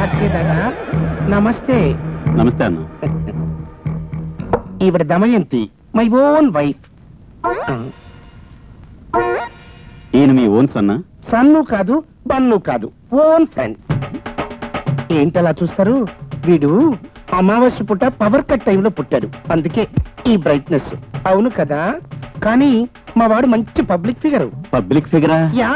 రాసేదాగా నమస్తే. నమస్తే అన్న. ఈవిడ దమయంతి, మై ఓన్ వైఫ్. ఈయన మీ ఓన్ సన్నా? సన్ను కాదు, బన్ను కాదు, ఓన్ ఫ్రెండ్. ఏంటలా చూస్తారు? వీడు అమావాస్య పుట్ట పవర్ కట్ టైంలో పుట్టాడు, అందుకే ఈ బ్రైట్నెస్. అవును కదా? కానీ మా వాడు మంచి పబ్లిక్ ఫిగర్. పబ్లిక్ ఫిగరా? యా.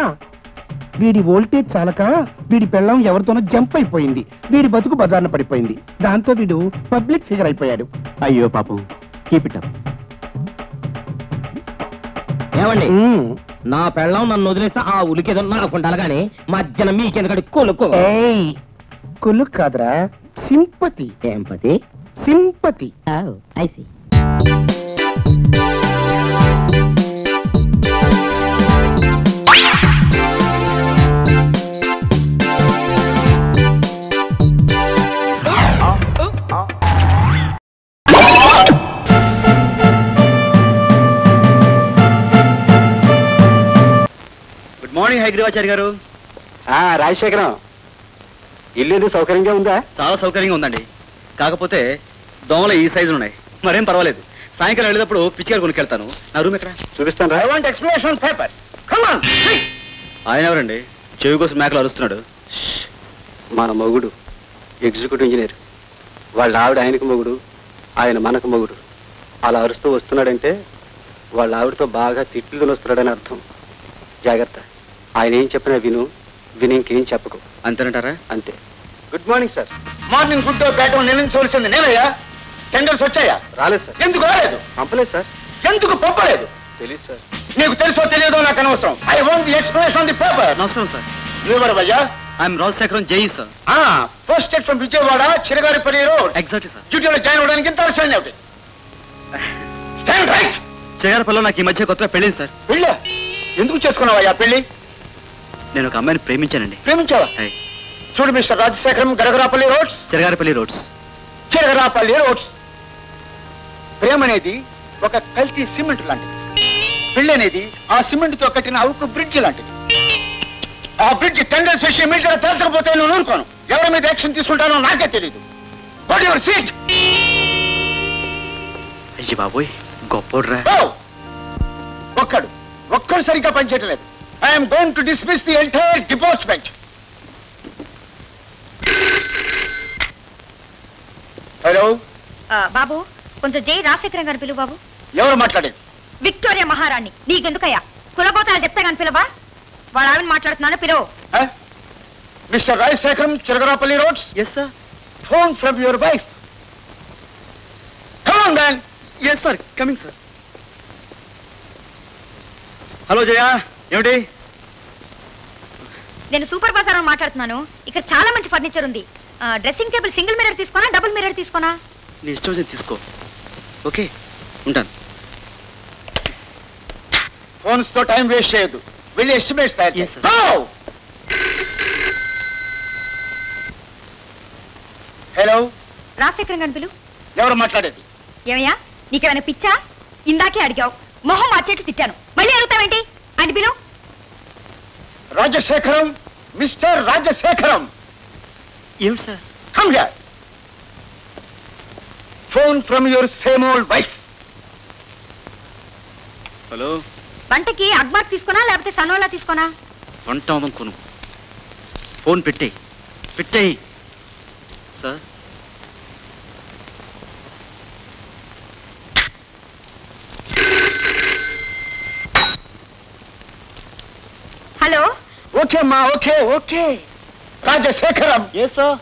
వీడి వోల్టేజ్ చాలక వీడి పెళ్ళం ఎవరితోనో జంప్ అయిపోయింది. వీడి బతుకు బజార్న పడిపోయింది. దాంతో వీడు పబ్లిక్ ఫిగర్ అయిపోయాడు. అయ్యో పాపం. Keep it up. ఏమండి, నా పెళ్ళం నన్ను వదిలేస్తే ఆ ఉలికేదో నాకు ఉండాలి కానీ మధ్యన మీకెందుకడి కొలుకో. కులు కాదురా, సింపతి. ఏంపతి? Sympathy. I see. Good morning Hayagreevachari గారు. రాజశేఖరం, ఇల్లు సౌకర్యంగా ఉందా? చాలా సౌకర్యంగా ఉందండి. కాకపోతే దోమలు ఈ సైజు ఉన్నాయి. మరేం పర్వాలేదు. సాయంకాలం వెళ్ళేటప్పుడు పిచ్చికారు కొనుక్కెళ్తాను. నా రూమ్ ఎక్కడ? చూపిస్తాను. I want explanation paper. Come on. ఆయన ఎవరండి? చెవి కోసం మేకలు అరుస్తున్నాడు. మన మొగుడు ఎగ్జిక్యూటివ్ ఇంజనీర్. వాళ్ళ ఆవిడ ఆయనకు మొగుడు, ఆయన మనకు మొగుడు. అలా అరుస్తూ వస్తున్నాడంటే వాళ్ళ ఆవిడతో బాగా తిట్లు వస్తున్నాడని అర్థం. జాగ్రత్త. ఆయన ఏం చెప్పినా విను, విని ఇంకేం చెప్పకు. అంతేనంటారా? అంతే. Good morning sir. Morning good but నిర్ణయించవలసింది నేనయ్యా. టెండర్స్ వచ్చాయా? రాలేదు సార్. ఎందుకు రాలేదు? పంపలేదు సార్. ఎందుకు పంపలేదు? తెలియదు సార్. నీకు తెలుసో తెలియదో నాకు అనవసరం. I want the explanation on the paper. నమస్కారం సార్. ఎవరయ్యా? I'm Rajasekharam, JE sir. Posted from Vijayawada, Chiragaripalli road. Exactly sir. డ్యూటీలో జాయిన్ అవడానికి ఎంత ఆలస్యం ఏమిటి? Stand right. చిరగారిపల్లిలో నాకు ఈ మధ్య కొత్తగా పెళ్ళింది సార్. పెళ్ళ? ఎందుకు చేసుకున్నావయ్యా పెళ్లి? నేను ఒక అమ్మాయిని ప్రేమించానండి. ప్రేమించావా? చూడు mister Rajasekharam, Garagarapalli roads. Chiragaripalli roads. Chiragarapalli roads. ప్రేమ అనేది ఒక కల్తీ సిమెంట్ లాంటిది. పెళ్లి అనేది ఆ సిమెంట్ తో కట్టిన అవుకు బ్రిడ్జ్ లాంటిది. ఆ బ్రిడ్జ్ టెండర్స్ విషయం మీటర్ తేల్చకపోతే నేను ఊరుకోను. ఎవరి మీద యాక్షన్ తీసుకుంటానో నాకే తెలియదు. What your seat? అయ్యి బాబోయ్, గొప్పోడ్రా. ఒక్కడు సరిగ్గా పనిచేయటం లేదు. I'm going to dismiss the entire department. Hello బాబు, కొంచెం జై రాజశేఖరం గారు పిలువు బాబు. ఎవరు మాట్లాడేది? విక్టోరియా మహారాణి. నీకెందుకయ్యా? కులబోతాలు చెప్తే కానీ పిలవా? వాళ్ళ ఆవిడ మాట్లాడుతున్నాను, పిలువు. Mister Rajasekharam, Chiragarapalli roads. Yes sir. Phone from your wife. Come on man. Yes sir, coming sir. Hello Jaya, ఏమిటి? నేను సూపర్ బజార్ అని మాట్లాడుతున్నాను. ఇక్కడ చాలా మంచి ఫర్నిచర్ ఉంది. డ్రెస్సింగ్ టేబుల్ సింగిల్ మిర్రర్ తీసుకోనా, డబుల్ మిర్రర్ తీసుకోనా? నీ ఇష్టం వచ్చి తీసుకో. ఓకే, ఉంటాను. ఫోన్స్ తో టైం వేస్ట్ చేయొద్దు. వెళ్ళి ఎస్టిమేట్స్ తయారు చేయి. హలో రాజశేఖరం గారిని పిలువు. ఎవరు మాట్లాడేది? ఏమయ్యా, నీకేమైనా పిచ్చా? ఇందాకే అడిగావు, మొహం మార్చేట్టు తిట్టాను. మళ్ళీ అడుగుతావేంటి? అంటే పిలువు. రాజశేఖరం, మిస్టర్ రాజశేఖరం. ఏమిటి sir? Come here. Phone from your same old wife. Hello. వంటకి అగ్మార్క్ తీసుకోనా లేకపోతే సనోలా తీసుకోనా? వంట కొను. ఫోన్ పెట్టేయి, పెట్టేయి. Sir, hello. ఓకే అమ్మా, okay okay. Rajasekharam. Yes sir.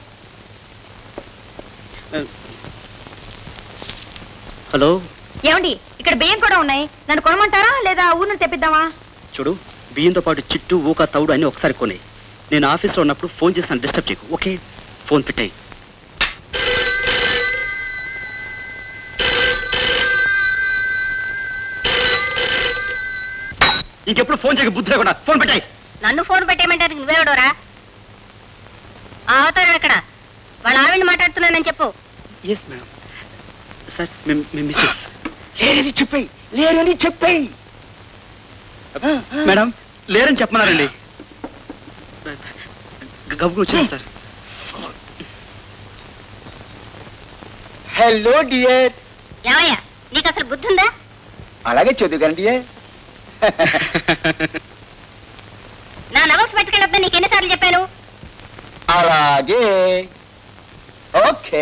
Hello. ఏమండి, ఇక్కడ బియ్యం కూడా ఉన్నాయి. నన్ను కొనమంటారా లేదా ఊరు నుండి తెప్పిద్దామా? చూడు, బియ్యంతో పాటు చిట్టు, ఊక, తౌడు అన్ని ఒకసారి కొనే. నేను ఆఫీస్లో ఉన్నప్పుడు ఫోన్ చేస్తాను, డిస్టర్బ్ చేయకు. ఓకే, ఫోన్ పెట్టాయి. ఇంకెప్పుడు ఫోన్ చేయక బుద్ధి లేకుండా ఫోన్ పెట్టాయి. నన్ను ఫోన్ పెట్టేయమంటారు, నువ్వేడోరా? అవతారం ఇక్కడ వాళ్ళ ఆవిడ మాట్లాడుతున్నానని చెప్పు. Yes madam. సార్, మీ మిస్సెస్ లేరని చెప్పాయి, లేరని చెప్పాయి. మేడం లేరని చెప్పమన్నారండి. గబుకు వచ్చాను సార్. Hello dear. ఏమయ్యా నీకు అసలు బుద్ధి ఉందా? అలాగే చదువుగాను డియర్. నా నవల్స్ పెట్టుకెళ్ళొద్దని నీకు ఎన్నిసార్లు చెప్పాను? అలాగే. Okay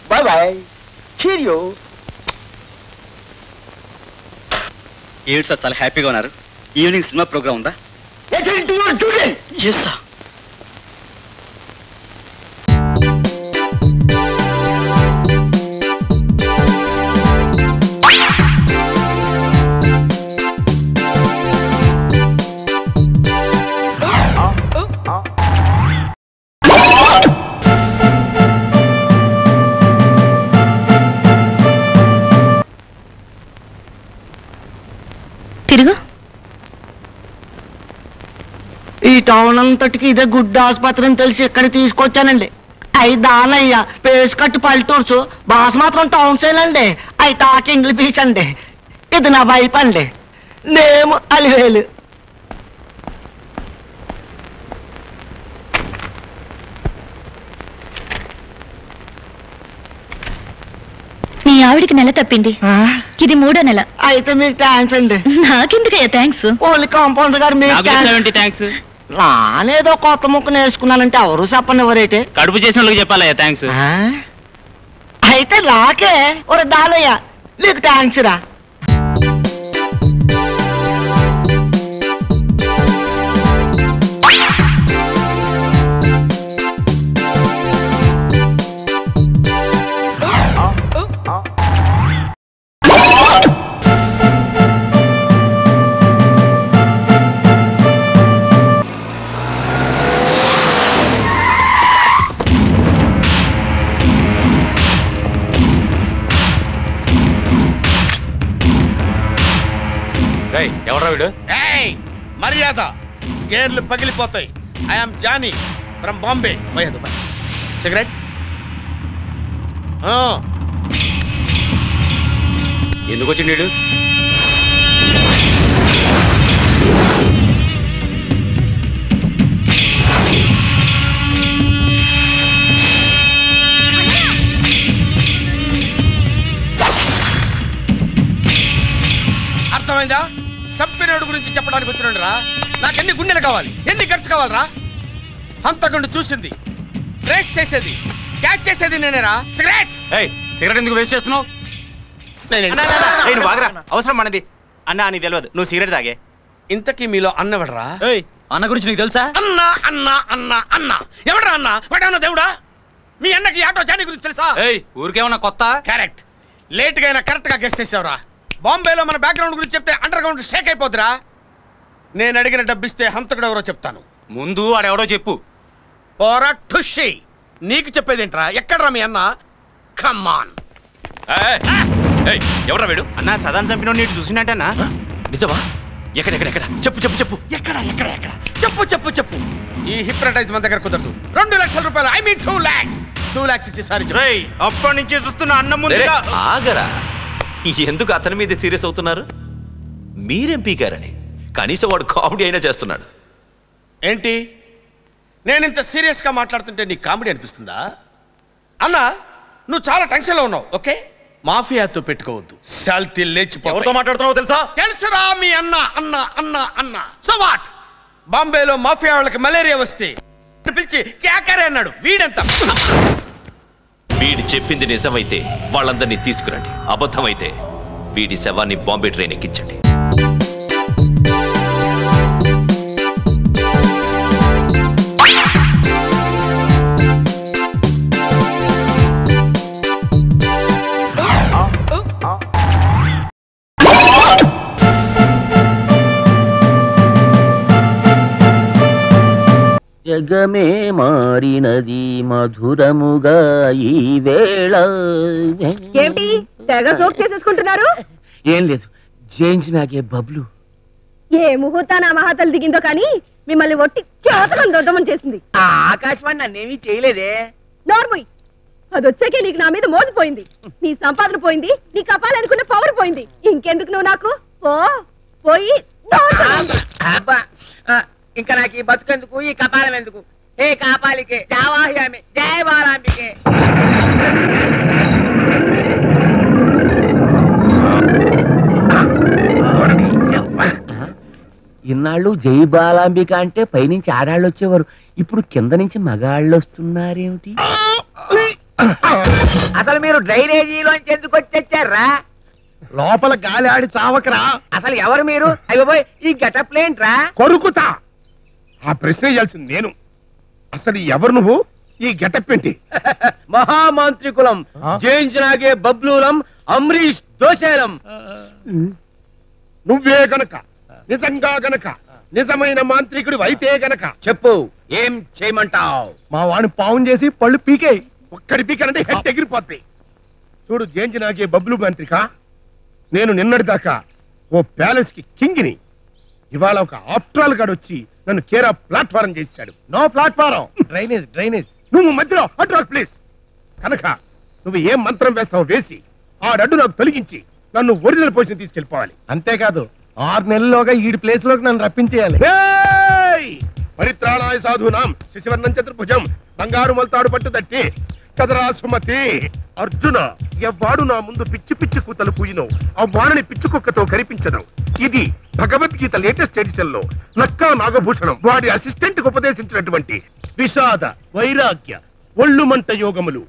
bye bye. చీరియో. ఏమిటి సార్ చాలా హ్యాపీగా ఉన్నారు? ఈవినింగ్ సినిమా ప్రోగ్రామ్ ఉందా? Yes sir. తిరుగు. ఈ టౌన్ అంతటికి ఇదే గుడ్ ఆసుపత్రి అని తెలిసి ఇక్కడ తీసుకొచ్చానండి. అయి దానయ్య పేస్ కట్టు పల్లెటూర్సు బాస్ మాత్రం టౌన్ సైల్ అండి. అయి తాకి ఇంగ్లీష్ అండి. ఇది నా వైపు అండి. నేమ్ అలివేలు. నీ ఆవిడికి నెల తప్పింది, ఇది 3వ నెల. అయితే మీకు థ్యాంక్స్ అండి. నాకెందుకయ్యా థ్యాంక్స్? ఓన్లీ కాంపౌండర్ గారు మీకు థ్యాంక్స్. నానేదో కొత్త ముక్క నేర్చుకున్నానంటే ఎవరు చెప్పండి ఎవరైతే. కడుపు చేసిన వాళ్ళకి చెప్పాలయ్యా థ్యాంక్స్. అయితే నాకే ఒక దానయ్య నీకు థ్యాంక్స్ రా. ఎవరా వీడు? మర్యాద, గేర్లు పగిలిపోతాయి. I'm Johnny from Bombay. Cigarette. ఎందుకు వచ్చిండు వీడు? అర్థమైందా? చంపినోడు గురించి చెప్పడానికి వచ్చినండి రా. నాకెన్ని గుండెలు కావాలి, ఎన్ని గట్స్ కావాలరా? హంతకుండు చూసింది, ట్రేస్ చేసేది, క్యాచ్ చేసేది నేనేరా. సిగరెట్. సిగరెట్ ఎందుకు వేస్ట్ చేస్తున్నావు? అవసరం మనది అన్నా నీకు తెలియదు. నువ్వు సిగరెట్ తాగే. ఇంతకీ మీలో అన్నవడరా? అన్న గురించి నీకు తెలుసా? అన్నా అన్నా అన్నా అన్నా ఎవడరా అన్నా? వాడేమన్నా దేవుడా? మీ అన్నకి ఆటో జానీ గురించి తెలుసా? ఊరికేమన్నా కొత్త? కరెక్ట్. లేట్ గా అయినా కరెక్ట్ గా గెస్ట్ చేసావురా. బాంబేలో మన బ్యాక్గ్రౌండ్ గురించి చెప్తే అండర్ గ్రౌండ్ షేక్ అయిపోద్దిరా. నేను అడిగిన డబ్బిస్తే హంతకుడు ఎవరో చెప్తాను. ముందు వాడెవడో చెప్పు. పోరా ఠుషి. నీకు చెప్పేదేంట్రా? ఎక్కడ్రా మీ అన్న? కమ్మాన్. ఎవరా వీడు? అన్నా సదాన్ చంపిన నీటి చూసినట్టేనా? నిజమా? ఎక్కడెక్కడెక్కడ చెప్పు చెప్పు చెప్పు. ఎక్కడ ఎక్కడ ఎక్కడ చెప్పు చెప్పు చెప్పు. ఈ హిప్నటైజ్ మన దగ్గర కుదరదు. 2 లక్షల రూపాయలు, ఐ మీన్ 2 lakhs. 2 lakhs ఇచ్చి సారీ. అప్పటి నుంచి చూస్తున్న అన్నం ముందు ఆగరా. ఎందుకు అతని మీద సీరియస్ అవుతున్నారు? మీరేం పీకారని. కనీసం వాడు కామెడీ అయినా చేస్తున్నాడు. ఏంటి నేను ఇంత సీరియస్ గా మాట్లాడుతుంటే నీకు కామెడీ అనిపిస్తుందా? అన్నా నువ్వు చాలా టెన్షన్ లో ఉన్నావు. ఓకే, మాఫియాతో పెట్టుకోవద్దు. శాల్తీ లేచిపో. ఎవరితో మాట్లాడుతున్నావో తెలుసా? తెలుసురా మీ అన్న అన్న అన్న అన్న. So what? బాంబేలో మాఫియా వాళ్ళకి మలేరియా వస్తే పిలిచి క్యాకరే అన్నాడు. వీడెంత? వీడు చెప్పింది నిజమైతే వాళ్ళందరినీ తీసుకురండి. అబద్ధమైతే వీడి శవాన్ని బాంబే ట్రైన్ ఎక్కించండి. జగమే మారినది మధురముగా ఈ వేళ. ఏమిటి తెగ సోక్ చేసేసుకుంటున్నారు? ఏం లేదు, జయించినాకే బబ్లు. ఏ ముహూర్తాన మహాతలు దిగిందో కానీ మిమ్మల్ని ఒట్టి చేతనం దొడ్డమని చేసింది. ఆకాశవాణి నన్నేమీ చేయలేదే. నోర్ముయ్, అది వచ్చాకే నీకు నా మీద మోసపోయింది. నీ సంపాదన పోయింది, నీ కపాలనుకున్న పవర్ పోయింది. ఇంకెందుకు నువ్వు నాకు? పోయి ఇంకా నాకు ఈ బతుకెందుకు, ఈ కపాలం ఎందుకు? ఏ కాపాలికే, జావాహ్యామి, జయ బాలాంబికే. ఇన్నాళ్ళు జై బాలాంబిక అంటే పైనుంచి ఆడాళ్ళు వచ్చేవారు, ఇప్పుడు కింద నుంచి మగాళ్ళు వస్తున్నారేమిటి? అసలు మీరు డ్రైనేజీలోంచి ఎందుకు వచ్చారా? లోపల గాలి ఆడి చావకరా. అసలు ఎవరు మీరు? అయ్యబాయ్, ఈ గెటప్ లేంట్రా? కొరుకుతా. ఆ ప్రశ్న ఇయ్యాల్సింది నేను. అసలు ఎవరు నువ్వు? ఈ గెటప్ ఏంటి? మహామాంత్రికులం, జయించినాగే బబ్లూలం, అమ్రీష్ దోశేలం. నువ్వే గనక నిజంగా గనక నిజమైన మాంత్రికుడు అయితే గనక చెప్పు, ఏం చేయమంటావు? మా వాడిని పావం చేసి పళ్ళు పీకే. ఒక్కడి పీకానంటే హెడ్ ఎగిరిపోతాయి. చూడు జేంజినాగే బబ్లు మాంత్రిక, నేను నిన్నటిదాకా ఓ ప్యాలెస్ కి కింగిని. ఇవాళ ఒక ఆఫ్ట్రాల్ గాడు వచ్చి నన్ను కేరా ప్లాట్ఫారం చేశాడు. No platform, drainage drainage. నువ్వు మధ్యలో అడ్రాక్ ప్లీజ్. కనుక నువ్వు ఏం మంత్రం వేస్తావు వేసి ఆ అడ్డు నాకు తొలగించి నన్ను ఒరిజినల్ పొజిషన్ తీసుకెళ్ళిపోవాలి. అంతేకాదు 6 నెలల్లోగా ఈ ప్లేస్ లోకి నన్ను రప్పించేయాలి. పరిత్రాణాయ సాధూనాం శశివర్ణం చతుర్భుజం బంగారు మొలతాడు పట్టు తట్టి కదరా సుమతి. అర్జున, ఎవ్వాడు నా ముందు పిచ్చి పిచ్చి కూతలు పూయినో ఆ వాణిని పిచ్చుకుక్కతో కనిపించడం. ఇది భగవద్గీత లేటెస్ట్ ఎడిషన్ లో నక్కా నాగభూషణం వాడి అసిస్టెంట్ కు ఉపదేశించినటువంటి విషాద వైరాగ్య ఒళ్ళుమంట యోగములు.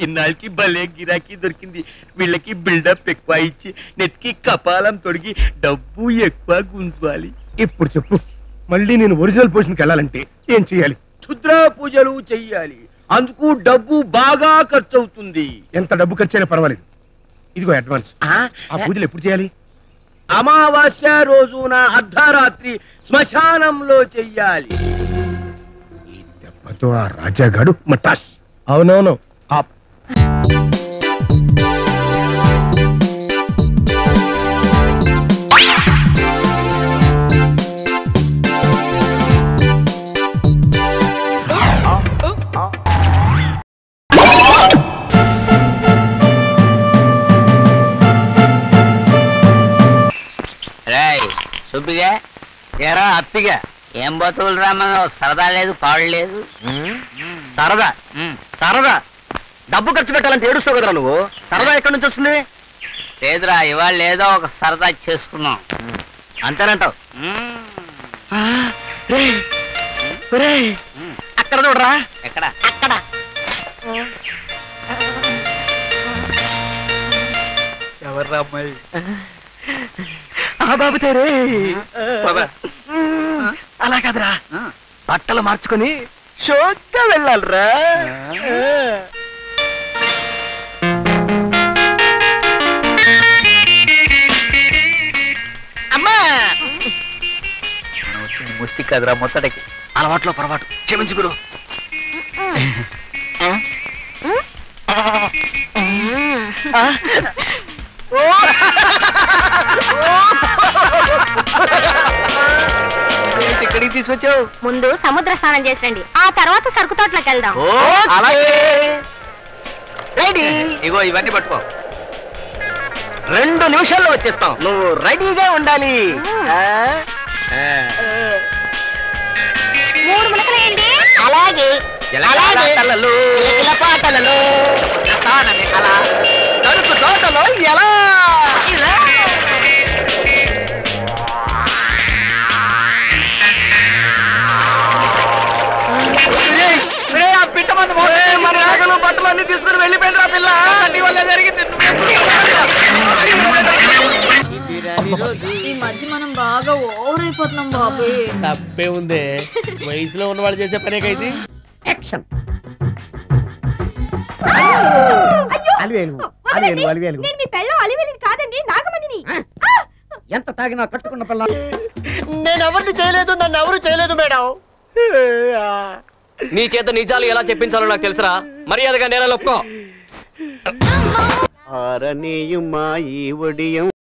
ఇన్నాళ్ళకి భలే గిరాకీ దొరికింది. వీళ్ళకి బిల్డప్ ఎక్కువ ఇచ్చి నెత్తికి కపాలం తొడిగి డబ్బు ఎక్కువ గుంజాలి. ఇప్పుడు చెప్పు, మళ్ళీ నేను ఒరిజినల్ పొజిషన్కి వెళ్ళాలంటే ఏం చేయాలి? క్షుద్ర పూజలు చెయ్యాలి. అందుకు డబ్బు బాగా ఖర్చు అవుతుంది. ఎంత డబ్బు ఖర్చైనా పర్వాలేదు. ఇదిగో అడ్వాన్స్. ఆ పూజలు ఎప్పుడు చేయాలి? అమావాస్య రోజున అర్ధరాత్రి శ్మశానంలో చెయ్యాలి. ఈ దెబ్బతో ఆ రాజాగాడు మటాష్. అవునవును. సుబ్బిగా ఎరా అప్పిగా ఏం బతుకులు రామని సరదా లేదు, పాడు లేదు. సరదా సరదా డబ్బు ఖర్చు పెట్టాలంటే ఏడుస్తావు కదరా నువ్వు. సరదా ఎక్కడి నుంచి వస్తుంది? లేదురా, ఇవాళ ఏదో ఒక సరదా చేసుకున్నాం అంతేనంటావు. అక్కడ చూడరా. ఎక్కడ? అక్కడ. ఎవర్రా అమ్మాయి? బాబు తేరే. అలా కాదురా, బట్టలు మార్చుకొని షోగ్గా వెళ్ళాలిరా. అమ్మా ముస్తి కదరా ముత్తడికి. అలవాట్లో పొరపాటు, క్షమించు గురు. ఇక్కడికి తీసుకొచ్చావు? ముందు సముద్ర స్నానం చేసండి, ఆ తర్వాత సరుకు తోటలోకి వెళ్దాం. అలాగే. రెడీ. ఇగో ఇవన్నీ పట్టుకో. 2 నిమిషాల్లో వచ్చేస్తాం. నువ్వు రెడీగా ఉండాలి. 3 మునకలేయండి. అలాగే. పాటలలో అలా తరుపు తోటలో ఎలా మన ఆగలు బట్టలు అన్ని తీసుకుని వెళ్ళిపోయిందిరా పిల్ల. వల్ల జరిగింది. ఈ మధ్య మనం బాగా ఓవర్ అయిపోతున్నాం బాబు. తప్పే ఉందే, వయసులో ఉన్నవాళ్ళు చేసే పనేకైతే. కాదండి, నాగమణిని. ఎంత తాగినా కట్టుకున్న పిల్ల. నేను ఎవరిని చేయలేదు, నన్ను ఎవరు చేయలేదు మేడం. నీ చేత నిజాలు ఎలా చెప్పించాలో నాకు తెలుసురా. మర్యాదగా నేల ఒప్పుకో. ఆరనీయుమా ఈ ఒడియం